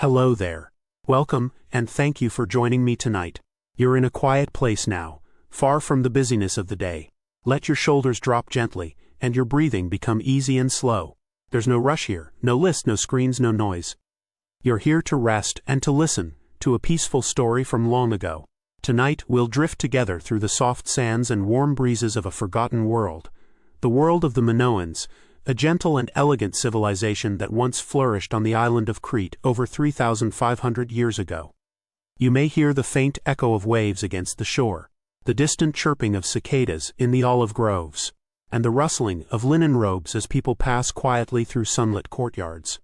Hello there. Welcome, and thank you for joining me tonight. You're in a quiet place now, far from the busyness of the day. Let your shoulders drop gently, and your breathing become easy and slow. There's no rush here, no list, no screens, no noise. You're here to rest and to listen to a peaceful story from long ago. Tonight we'll drift together through the soft sands and warm breezes of a forgotten world. The world of the Minoans, a gentle and elegant civilization that once flourished on the island of Crete over 3,500 years ago. You may hear the faint echo of waves against the shore, the distant chirping of cicadas in the olive groves, and the rustling of linen robes as people pass quietly through sunlit courtyards.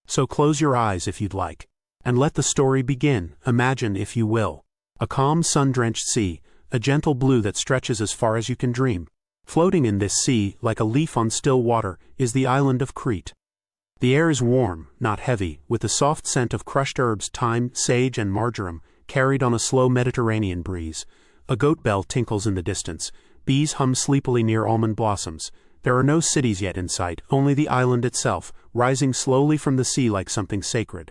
So close your eyes if you'd like, and let the story begin. Imagine, if you will, a calm sun-drenched sea, a gentle blue that stretches as far as you can dream. Floating in this sea, like a leaf on still water, is the island of Crete. The air is warm, not heavy, with the soft scent of crushed herbs, thyme, sage, and marjoram, carried on a slow Mediterranean breeze. A goat bell tinkles in the distance. Bees hum sleepily near almond blossoms. There are no cities yet in sight, only the island itself, rising slowly from the sea like something sacred.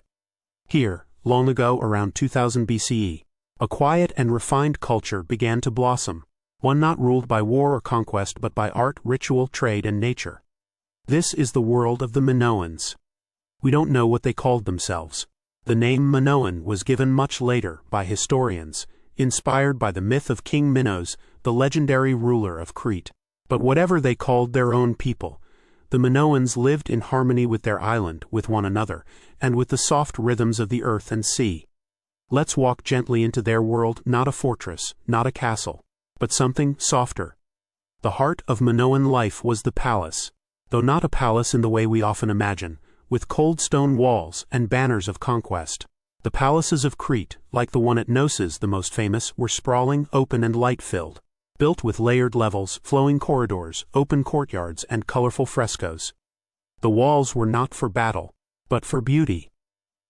Here, long ago, around 2000 BCE, a quiet and refined culture began to blossom. One not ruled by war or conquest but by art, ritual, trade, and nature. This is the world of the Minoans. We don't know what they called themselves. The name Minoan was given much later by historians, inspired by the myth of King Minos, the legendary ruler of Crete. But whatever they called their own people, the Minoans lived in harmony with their island, with one another, and with the soft rhythms of the earth and sea. Let's walk gently into their world, not a fortress, not a castle, but something softer. The heart of Minoan life was the palace, though not a palace in the way we often imagine, with cold stone walls and banners of conquest. The palaces of Crete, like the one at Knossos, the most famous, were sprawling, open, and light-filled, built with layered levels, flowing corridors, open courtyards, and colorful frescoes. The walls were not for battle, but for beauty.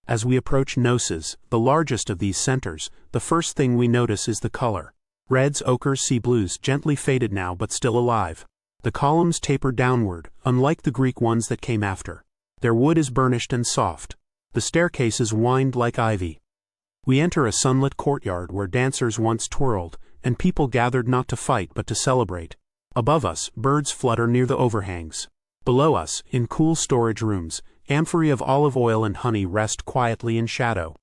As we approach Knossos, the largest of these centers, the first thing we notice is the color. Reds, ochres, sea blues, gently faded now but still alive. The columns taper downward, unlike the Greek ones that came after. Their wood is burnished and soft. The staircases wind like ivy. We enter a sunlit courtyard where dancers once twirled, and people gathered not to fight but to celebrate. Above us, birds flutter near the overhangs. Below us, in cool storage rooms, amphorae of olive oil and honey rest quietly in shadow.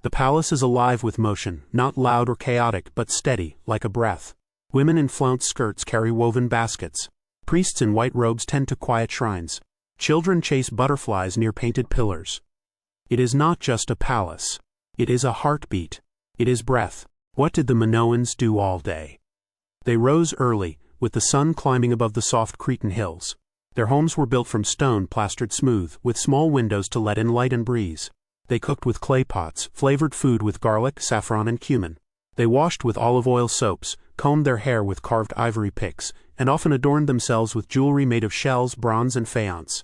The palace is alive with motion, not loud or chaotic but steady, like a breath. Women in flounced skirts carry woven baskets. Priests in white robes tend to quiet shrines. Children chase butterflies near painted pillars. It is not just a palace. It is a heartbeat. It is breath. What did the Minoans do all day? They rose early, with the sun climbing above the soft Cretan hills. Their homes were built from stone plastered smooth, with small windows to let in light and breeze. They cooked with clay pots, flavored food with garlic, saffron, and cumin. They washed with olive oil soaps, combed their hair with carved ivory picks, and often adorned themselves with jewelry made of shells, bronze, and faience.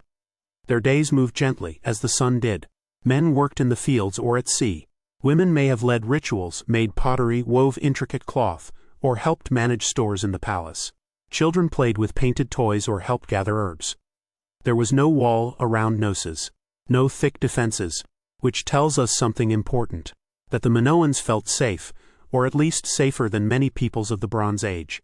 Their days moved gently, as the sun did. Men worked in the fields or at sea. Women may have led rituals, made pottery, wove intricate cloth, or helped manage stores in the palace. Children played with painted toys or helped gather herbs. There was no wall around Knossos, no thick defenses, which tells us something important, that the Minoans felt safe, or at least safer than many peoples of the Bronze Age.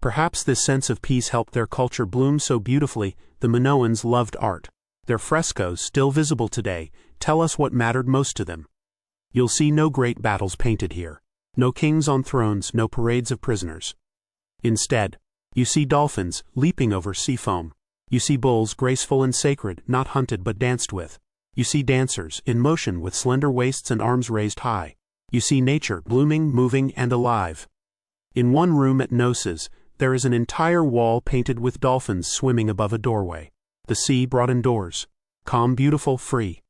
Perhaps this sense of peace helped their culture bloom so beautifully. The Minoans loved art. Their frescoes, still visible today, tell us what mattered most to them. You'll see no great battles painted here, no kings on thrones, no parades of prisoners. Instead, you see dolphins leaping over sea foam. You see bulls graceful and sacred, not hunted but danced with. You see dancers in motion with slender waists and arms raised high. You see nature blooming, moving, and alive. In one room at Knossos, there is an entire wall painted with dolphins swimming above a doorway. The sea brought indoors. Calm, beautiful, free.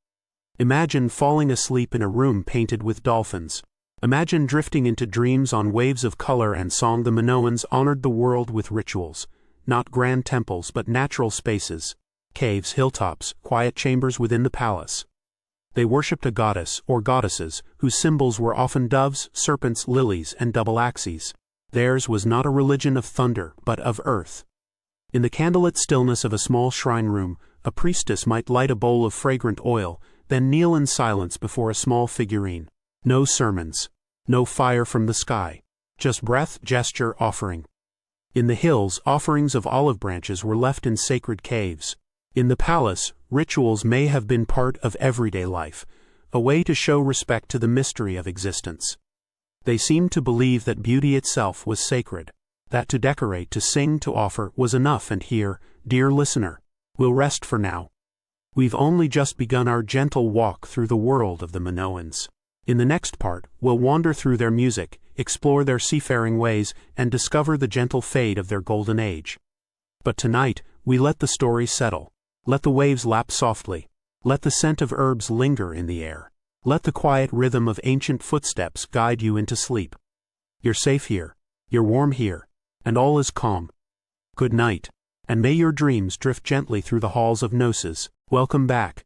Imagine falling asleep in a room painted with dolphins. Imagine drifting into dreams on waves of color and song. The Minoans honored the world with rituals, not grand temples but natural spaces. Caves, hilltops, quiet chambers within the palace. They worshipped a goddess or goddesses, whose symbols were often doves, serpents, lilies, and double axes. Theirs was not a religion of thunder, but of earth. In the candlelit stillness of a small shrine room, a priestess might light a bowl of fragrant oil, then kneel in silence before a small figurine. No sermons. No fire from the sky. Just breath, gesture, offering. In the hills, offerings of olive branches were left in sacred caves. In the palace, rituals may have been part of everyday life, a way to show respect to the mystery of existence. They seemed to believe that beauty itself was sacred, that to decorate, to sing, to offer was enough. And here, dear listener, we'll rest for now. We've only just begun our gentle walk through the world of the Minoans. In the next part, we'll wander through their music, explore their seafaring ways, and discover the gentle fade of their golden age. But tonight, we let the story settle. Let the waves lap softly. Let the scent of herbs linger in the air. Let the quiet rhythm of ancient footsteps guide you into sleep. You're safe here. You're warm here. And all is calm. Good night. And may your dreams drift gently through the halls of Gnosis. Welcome back.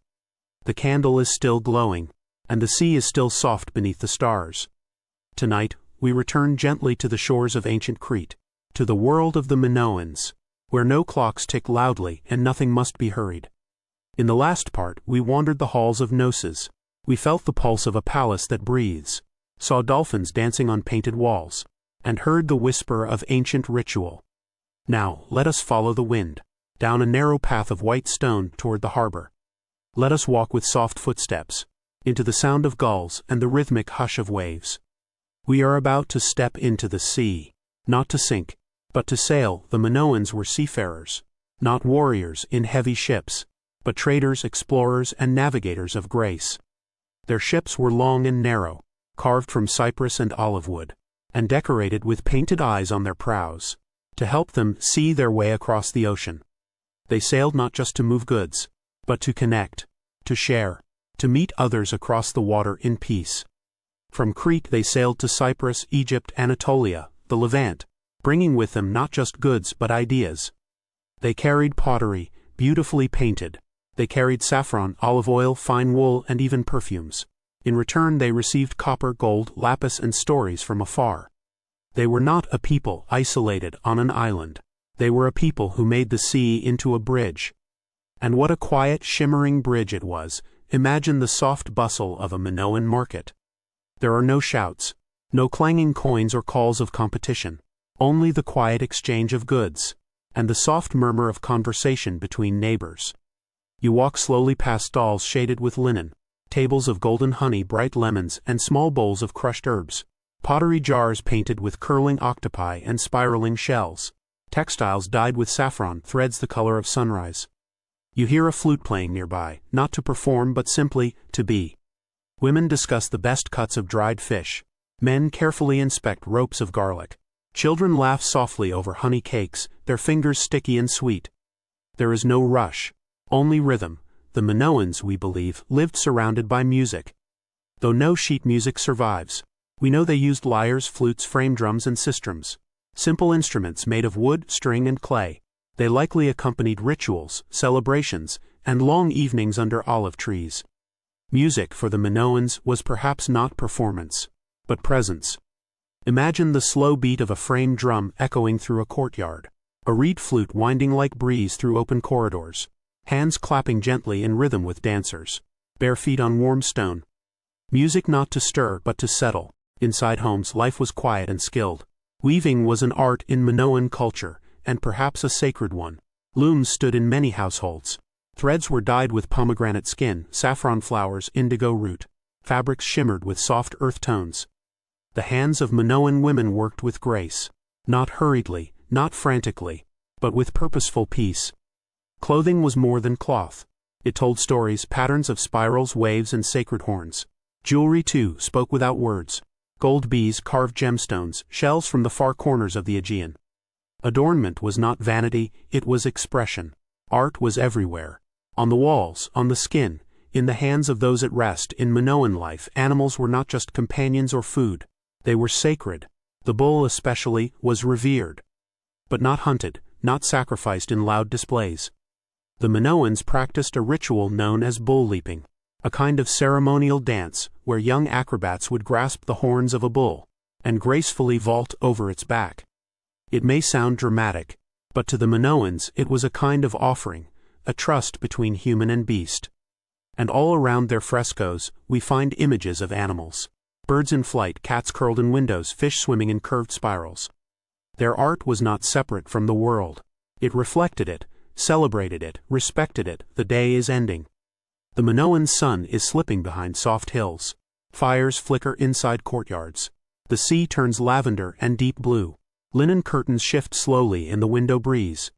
The candle is still glowing, and the sea is still soft beneath the stars. Tonight, we return gently to the shores of ancient Crete, to the world of the Minoans, where no clocks tick loudly and nothing must be hurried. In the last part, we wandered the halls of Gnosis. We felt the pulse of a palace that breathes, saw dolphins dancing on painted walls, and heard the whisper of ancient ritual. Now, let us follow the wind, down a narrow path of white stone toward the harbor. Let us walk with soft footsteps, into the sound of gulls and the rhythmic hush of waves. We are about to step into the sea, not to sink, but to sail. The Minoans were seafarers, not warriors in heavy ships, but traders, explorers, and navigators of grace. Their ships were long and narrow, carved from cypress and olive wood, and decorated with painted eyes on their prows, to help them see their way across the ocean. They sailed not just to move goods, but to connect, to share, to meet others across the water in peace. From Crete they sailed to Cyprus, Egypt, Anatolia, the Levant, bringing with them not just goods but ideas. They carried pottery, beautifully painted. They carried saffron, olive oil, fine wool, and even perfumes. In return they received copper, gold, lapis, and stories from afar. They were not a people isolated on an island. They were a people who made the sea into a bridge. And what a quiet, shimmering bridge it was. Imagine the soft bustle of a Minoan market. There are no shouts, no clanging coins or calls of competition, only the quiet exchange of goods, and the soft murmur of conversation between neighbors. You walk slowly past stalls shaded with linen, tables of golden honey, bright lemons, and small bowls of crushed herbs, pottery jars painted with curling octopi and spiraling shells, textiles dyed with saffron, threads the color of sunrise. You hear a flute playing nearby, not to perform but simply to be. Women discuss the best cuts of dried fish. Men carefully inspect ropes of garlic. Children laugh softly over honey cakes, their fingers sticky and sweet. There is no rush, only rhythm. The Minoans, we believe, lived surrounded by music. Though no sheet music survives, we know they used lyres, flutes, frame drums, and sistrums, simple instruments made of wood, string, and clay. They likely accompanied rituals, celebrations, and long evenings under olive trees. Music for the Minoans was perhaps not performance, but presence. Imagine the slow beat of a frame drum echoing through a courtyard, a reed flute winding like breeze through open corridors, hands clapping gently in rhythm with dancers, bare feet on warm stone. Music not to stir but to settle. Inside homes life was quiet and skilled. Weaving was an art in Minoan culture, and perhaps a sacred one. Looms stood in many households. Threads were dyed with pomegranate skin, saffron flowers, indigo root. Fabrics shimmered with soft earth tones. The hands of Minoan women worked with grace, not hurriedly, not frantically, but with purposeful peace. Clothing was more than cloth. It told stories, patterns of spirals, waves, and sacred horns. Jewelry, too, spoke without words. Gold bees, carved gemstones, shells from the far corners of the Aegean. Adornment was not vanity, it was expression. Art was everywhere. On the walls, on the skin, in the hands of those at rest. In Minoan life, animals were not just companions or food. They were sacred. The bull especially was revered. But not hunted, not sacrificed in loud displays. The Minoans practiced a ritual known as bull leaping, a kind of ceremonial dance where young acrobats would grasp the horns of a bull and gracefully vault over its back. It may sound dramatic, but to the Minoans it was a kind of offering, a trust between human and beast. And all around their frescoes, we find images of animals. Birds in flight, cats curled in windows, fish swimming in curved spirals. Their art was not separate from the world. It reflected it, celebrated it, respected it. The day is ending. The Minoan sun is slipping behind soft hills. Fires flicker inside courtyards. The sea turns lavender and deep blue. Linen curtains shift slowly in the window breeze.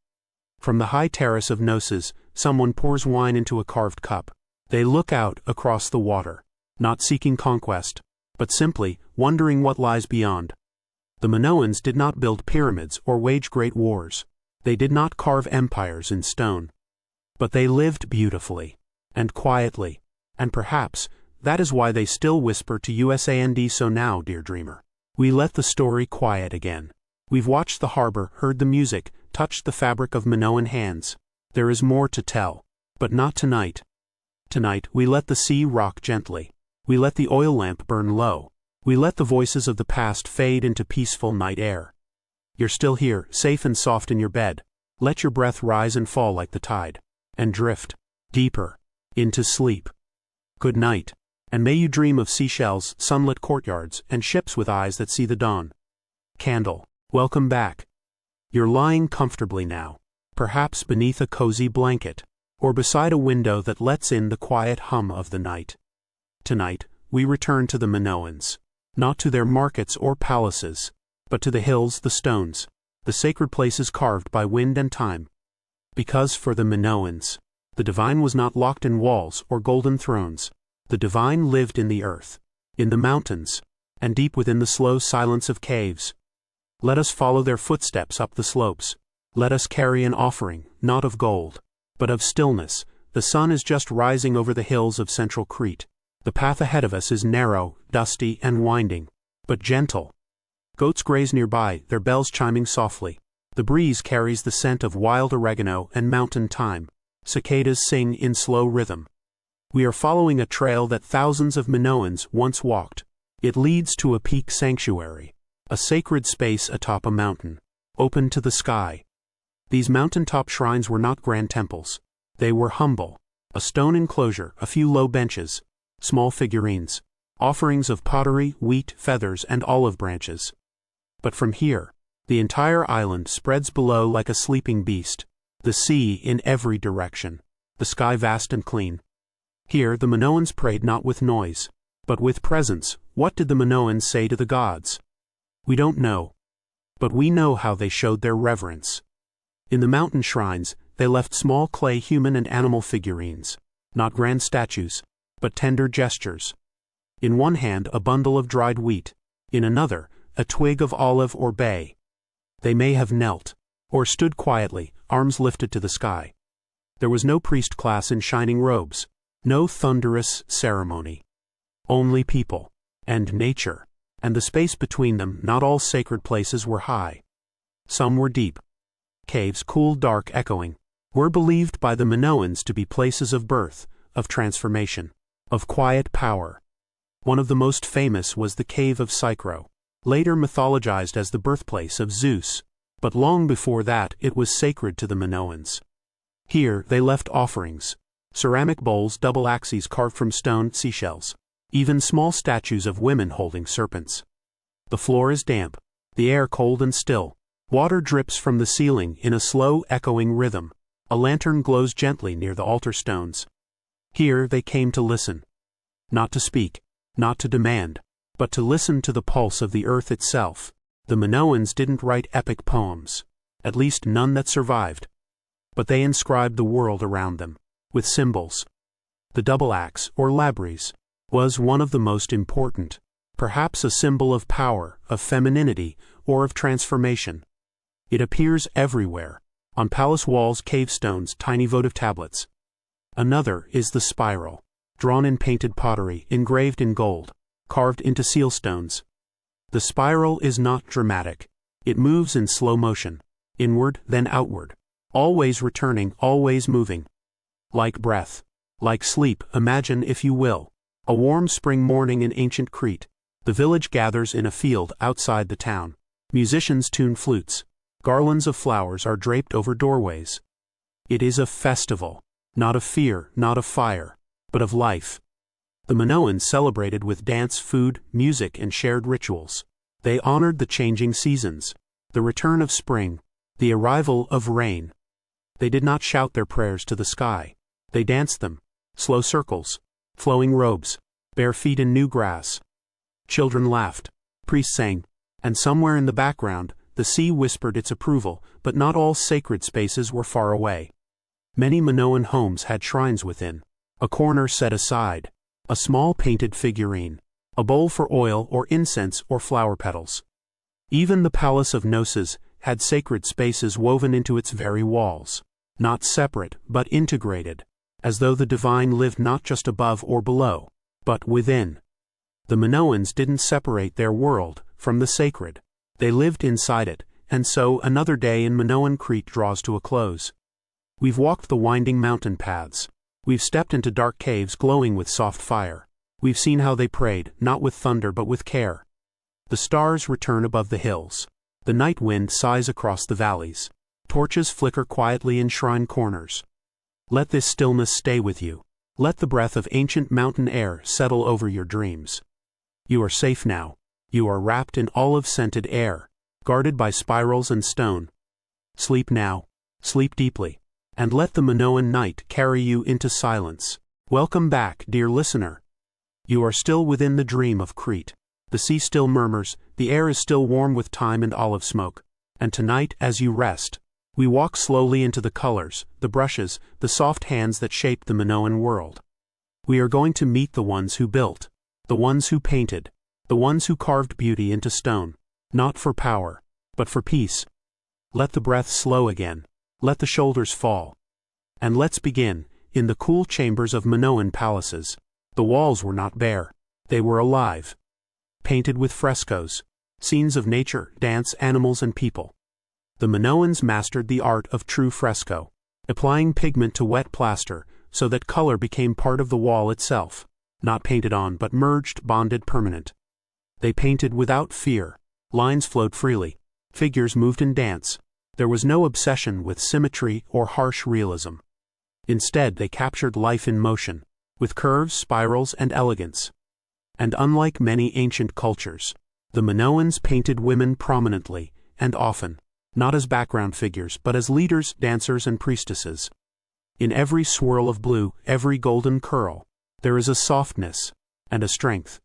From the high terrace of Gnosis, someone pours wine into a carved cup. They look out across the water, not seeking conquest, but simply wondering what lies beyond. The Minoans did not build pyramids or wage great wars. They did not carve empires in stone. But they lived beautifully, and quietly, and perhaps that is why they still whisper to us, and so now, dear dreamer, we let the story quiet again. We've watched the harbor, heard the music, touched the fabric of Minoan hands. There is more to tell, but not tonight. Tonight we let the sea rock gently. We let the oil lamp burn low. We let the voices of the past fade into peaceful night air. You're still here, safe and soft in your bed. Let your breath rise and fall like the tide, and drift deeper into sleep. Good night. And may you dream of seashells, sunlit courtyards, and ships with eyes that see the dawn. Candle, welcome back. You're lying comfortably now, perhaps beneath a cozy blanket, or beside a window that lets in the quiet hum of the night. Tonight, we return to the Minoans, not to their markets or palaces, but to the hills, the stones, the sacred places carved by wind and time. Because for the Minoans, the divine was not locked in walls or golden thrones. The divine lived in the earth, in the mountains, and deep within the slow silence of caves. Let us follow their footsteps up the slopes. Let us carry an offering, not of gold, but of stillness. The sun is just rising over the hills of central Crete. The path ahead of us is narrow, dusty, and winding, but gentle. Goats graze nearby, their bells chiming softly. The breeze carries the scent of wild oregano and mountain thyme. Cicadas sing in slow rhythm. We are following a trail that thousands of Minoans once walked. It leads to a peak sanctuary, a sacred space atop a mountain, open to the sky. These mountaintop shrines were not grand temples. They were humble. A stone enclosure, a few low benches, small figurines, offerings of pottery, wheat, feathers, and olive branches. But from here, the entire island spreads below like a sleeping beast, the sea in every direction, the sky vast and clean. Here the Minoans prayed not with noise, but with presence. What did the Minoans say to the gods? We don't know. But we know how they showed their reverence. In the mountain shrines, they left small clay human and animal figurines, not grand statues, but tender gestures. In one hand a bundle of dried wheat, in another, a twig of olive or bay. They may have knelt, or stood quietly, arms lifted to the sky. There was no priest class in shining robes. No thunderous ceremony. Only people, and nature, and the space between them. Not all sacred places were high. Some were deep. Caves, cool, dark, echoing, were believed by the Minoans to be places of birth, of transformation, of quiet power. One of the most famous was the cave of Psychro, later mythologized as the birthplace of Zeus, but long before that it was sacred to the Minoans. Here they left offerings. Ceramic bowls, double axes carved from stone, seashells, even small statues of women holding serpents. The floor is damp, the air cold and still. Water drips from the ceiling in a slow, echoing rhythm. A lantern glows gently near the altar stones. Here they came to listen. Not to speak, not to demand, but to listen to the pulse of the earth itself. The Minoans didn't write epic poems, at least none that survived. But they inscribed the world around them with symbols. The double axe, or labris, was one of the most important, perhaps a symbol of power, of femininity, or of transformation. It appears everywhere, on palace walls, cave stones, tiny votive tablets. Another is the spiral, drawn in painted pottery, engraved in gold, carved into seal stones. The spiral is not dramatic. It moves in slow motion, inward, then outward, always returning, always moving. Like breath, like sleep. Imagine, if you will, a warm spring morning in ancient Crete. The village gathers in a field outside the town. Musicians tune flutes. Garlands of flowers are draped over doorways. It is a festival, not of fear, not of fire, but of life. The Minoans celebrated with dance, food, music, and shared rituals. They honored the changing seasons, the return of spring, the arrival of rain. They did not shout their prayers to the sky. They danced them, slow circles, flowing robes, bare feet in new grass. Children laughed, priests sang, and somewhere in the background, the sea whispered its approval, but not all sacred spaces were far away. Many Minoan homes had shrines within, a corner set aside, a small painted figurine, a bowl for oil or incense or flower petals. Even the palace of Gnosis had sacred spaces woven into its very walls, not separate but integrated, as though the divine lived not just above or below, but within. The Minoans didn't separate their world from the sacred. They lived inside it, and so another day in Minoan Crete draws to a close. We've walked the winding mountain paths. We've stepped into dark caves glowing with soft fire. We've seen how they prayed, not with thunder but with care. The stars return above the hills. The night wind sighs across the valleys. Torches flicker quietly in shrine corners. Let this stillness stay with you. Let the breath of ancient mountain air settle over your dreams. You are safe now. You are wrapped in olive-scented air, guarded by spirals and stone. Sleep now, sleep deeply, and let the Minoan night carry you into silence. Welcome back, dear listener. You are still within the dream of Crete. The sea still murmurs, the air is still warm with thyme and olive smoke. And tonight, as you rest, we walk slowly into the colors, the brushes, the soft hands that shape the Minoan world. We are going to meet the ones who built, the ones who painted, the ones who carved beauty into stone, not for power, but for peace. Let the breath slow again, let the shoulders fall. And let's begin, in the cool chambers of Minoan palaces. The walls were not bare, they were alive. Painted with frescoes, scenes of nature, dance, animals, and people. The Minoans mastered the art of true fresco, applying pigment to wet plaster so that color became part of the wall itself, not painted on but merged, bonded, permanent. They painted without fear. Lines flowed freely. Figures moved in dance. There was no obsession with symmetry or harsh realism. Instead, they captured life in motion, with curves, spirals, and elegance. And unlike many ancient cultures, the Minoans painted women prominently and often, not as background figures but as leaders, dancers, and priestesses. In every swirl of blue, every golden curl, there is a softness and a strength.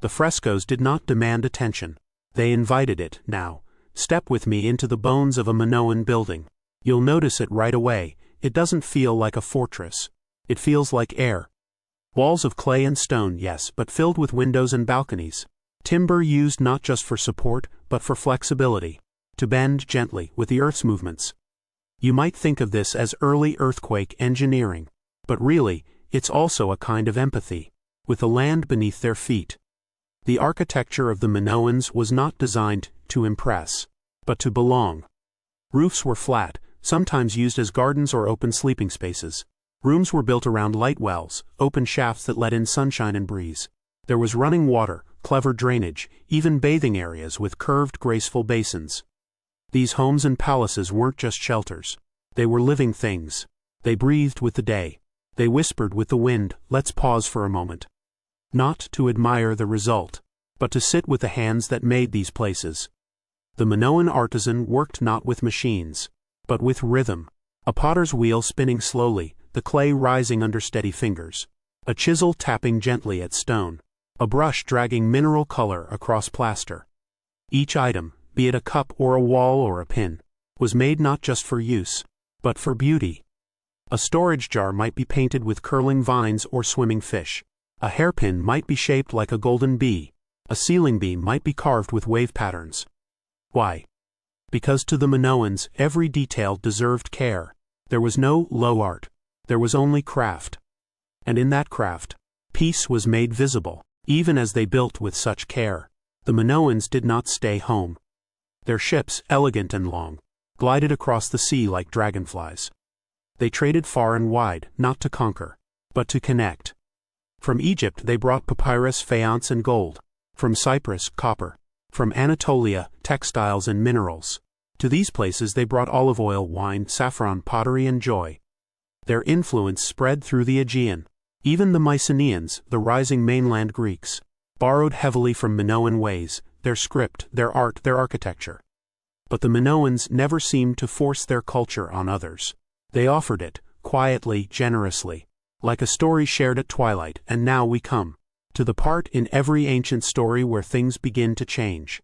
The frescoes did not demand attention. They invited it. Now, step with me into the bones of a Minoan building. You'll notice it right away. It doesn't feel like a fortress. It feels like air. Walls of clay and stone, yes, but filled with windows and balconies. Timber used not just for support, but for flexibility, to bend gently with the earth's movements. You might think of this as early earthquake engineering, but really, it's also a kind of empathy, with the land beneath their feet. The architecture of the Minoans was not designed to impress, but to belong. Roofs were flat, sometimes used as gardens or open sleeping spaces. Rooms were built around light wells, open shafts that let in sunshine and breeze. There was running water, clever drainage, even bathing areas with curved, graceful basins. These homes and palaces weren't just shelters. They were living things. They breathed with the day. They whispered with the wind. Let's pause for a moment. Not to admire the result, but to sit with the hands that made these places. The Minoan artisan worked not with machines, but with rhythm. A potter's wheel spinning slowly, the clay rising under steady fingers. A chisel tapping gently at stone. A brush dragging mineral color across plaster. Each item, be it a cup or a wall or a pin, was made not just for use, but for beauty. A storage jar might be painted with curling vines or swimming fish. A hairpin might be shaped like a golden bee. A ceiling beam might be carved with wave patterns. Why? Because to the Minoans, every detail deserved care. There was no low art. There was only craft. And in that craft, peace was made visible, even as they built with such care. The Minoans did not stay home. Their ships, elegant and long, glided across the sea like dragonflies. They traded far and wide, not to conquer, but to connect. From Egypt they brought papyrus, faience, and gold. From Cyprus, copper. From Anatolia, textiles and minerals. To these places they brought olive oil, wine, saffron, pottery, and joy. Their influence spread through the Aegean, Even the Mycenaeans, the rising mainland Greeks, borrowed heavily from Minoan ways, their script, their art, their architecture. But the Minoans never seemed to force their culture on others. They offered it, quietly, generously, like a story shared at twilight. And now we come to the part in every ancient story where things begin to change.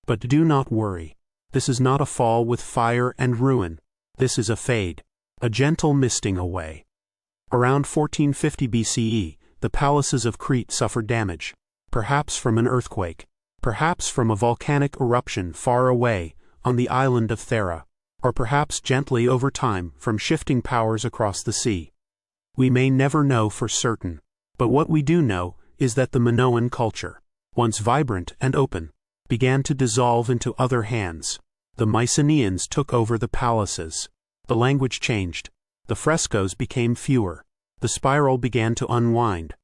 But do not worry. This is not a fall with fire and ruin. This is a fade, a gentle misting away. Around 1450 BCE, the palaces of Crete suffered damage, perhaps from an earthquake, perhaps from a volcanic eruption far away on the island of Thera, or perhaps gently over time from shifting powers across the sea. We may never know for certain, but what we do know is that the Minoan culture, once vibrant and open, began to dissolve into other hands. The Mycenaeans took over the palaces. The language changed. The frescoes became fewer. The spiral began to unwind.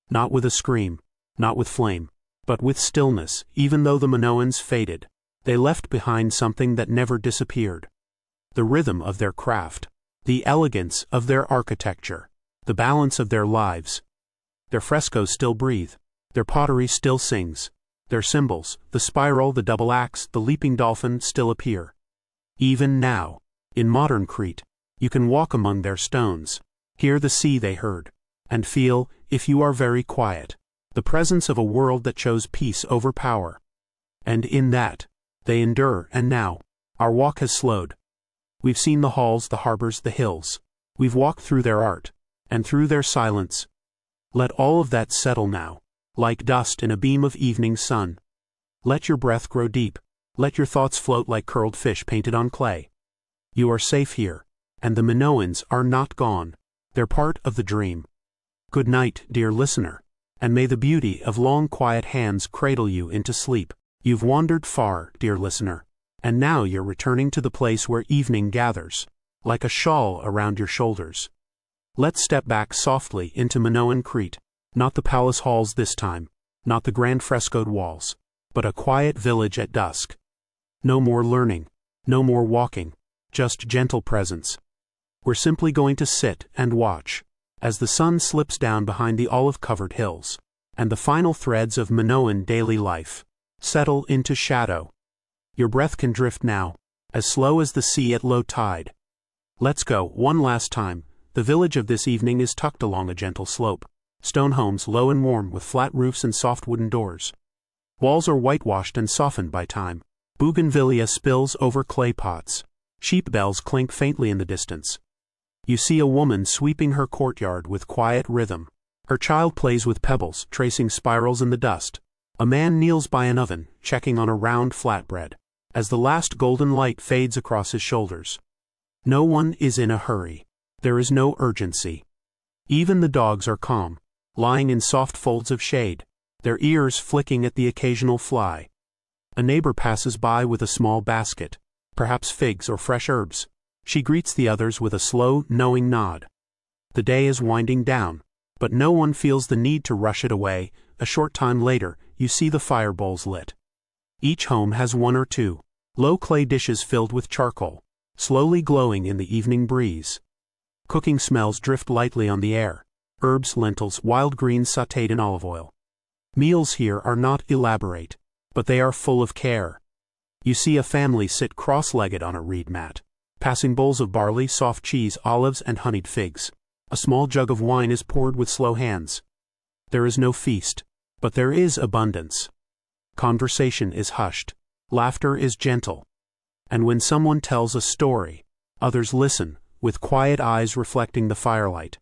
Not with a scream, not with flame, but with stillness. Even though the Minoans faded, they left behind something that never disappeared. The rhythm of their craft, the elegance of their architecture, the balance of their lives. Their frescoes still breathe. Their pottery still sings. Their symbols, the spiral, the double axe, the leaping dolphin, still appear. Even now, in modern Crete, you can walk among their stones, hear the sea they heard, and feel, if you are very quiet, the presence of a world that chose peace over power. And in that, they endure. And now, our walk has slowed. We've seen the halls, the harbors, the hills. We've walked through their art, and through their silence. Let all of that settle now, like dust in a beam of evening sun. Let your breath grow deep. Let your thoughts float like curled fish painted on clay. You are safe here, and the Minoans are not gone. They're part of the dream. Good night, dear listener, and may the beauty of long quiet hands cradle you into sleep. You've wandered far, dear listener, and now you're returning to the place where evening gathers, like a shawl around your shoulders. Let's step back softly into Minoan Crete. Not the palace halls this time, not the grand frescoed walls, but a quiet village at dusk. No more learning, no more walking, just gentle presence. We're simply going to sit and watch, as the sun slips down behind the olive-covered hills, and the final threads of Minoan daily life settle into shadow. Your breath can drift now, as slow as the sea at low tide. Let's go, one last time. The village of this evening is tucked along a gentle slope. Stone homes low and warm with flat roofs and soft wooden doors. Walls are whitewashed and softened by time. Bougainvillea spills over clay pots. Sheep bells clink faintly in the distance. You see a woman sweeping her courtyard with quiet rhythm. Her child plays with pebbles, tracing spirals in the dust. A man kneels by an oven, checking on a round flatbread, as the last golden light fades across his shoulders. No one is in a hurry. There is no urgency. Even the dogs are calm, lying in soft folds of shade, their ears flicking at the occasional fly. A neighbor passes by with a small basket, perhaps figs or fresh herbs. She greets the others with a slow, knowing nod. The day is winding down, but no one feels the need to rush it away. A short time later, you see the fire bowls lit. Each home has one or two low clay dishes filled with charcoal, slowly glowing in the evening breeze. Cooking smells drift lightly on the air. Herbs, lentils, wild greens sautéed in olive oil. Meals here are not elaborate, but they are full of care. You see a family sit cross-legged on a reed mat, passing bowls of barley, soft cheese, olives, and honeyed figs. A small jug of wine is poured with slow hands. There is no feast, but there is abundance. Conversation is hushed. Laughter is gentle. And when someone tells a story, others listen, with quiet eyes reflecting the firelight.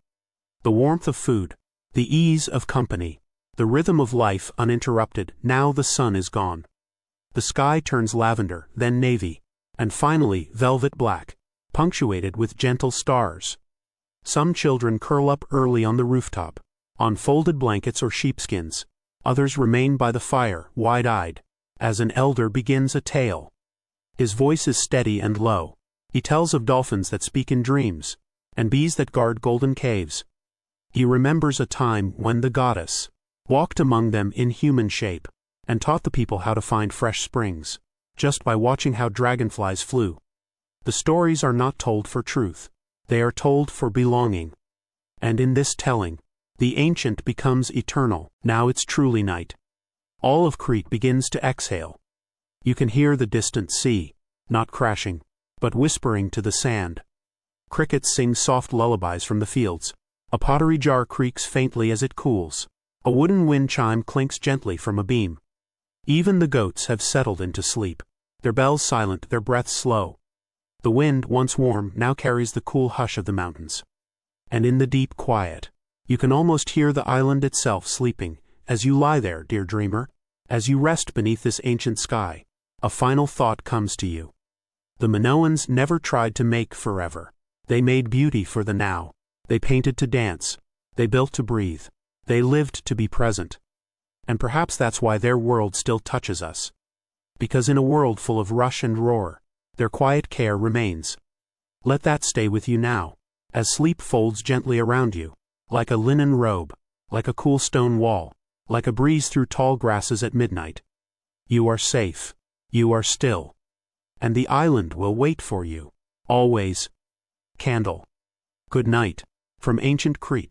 The warmth of food, the ease of company, the rhythm of life uninterrupted. Now the sun is gone. The sky turns lavender, then navy, and finally velvet black, punctuated with gentle stars. Some children curl up early on the rooftop, on folded blankets or sheepskins. Others remain by the fire, wide-eyed, as an elder begins a tale. His voice is steady and low. He tells of dolphins that speak in dreams, and bees that guard golden caves. He remembers a time when the goddess walked among them in human shape, and taught the people how to find fresh springs, just by watching how dragonflies flew. The stories are not told for truth. They are told for belonging. And in this telling, The ancient becomes eternal. Now it's truly night. All of Crete begins to exhale. You can hear the distant sea, not crashing, but whispering to the sand. Crickets sing soft lullabies from the fields. A pottery jar creaks faintly as it cools. A wooden wind chime clinks gently from a beam. Even the goats have settled into sleep, their bells silent, their breaths slow. The wind, once warm, now carries the cool hush of the mountains. And in the deep quiet, you can almost hear the island itself sleeping. As you lie there, dear dreamer, as you rest beneath this ancient sky, a final thought comes to you. The Minoans never tried to make forever. They made beauty for the now. They painted to dance. They built to breathe. They lived to be present. And perhaps that's why their world still touches us. Because in a world full of rush and roar, their quiet care remains. Let that stay with you now, as sleep folds gently around you, like a linen robe, like a cool stone wall, like a breeze through tall grasses at midnight. You are safe. You are still. And the island will wait for you. Always. Candle. Good night, from ancient Crete.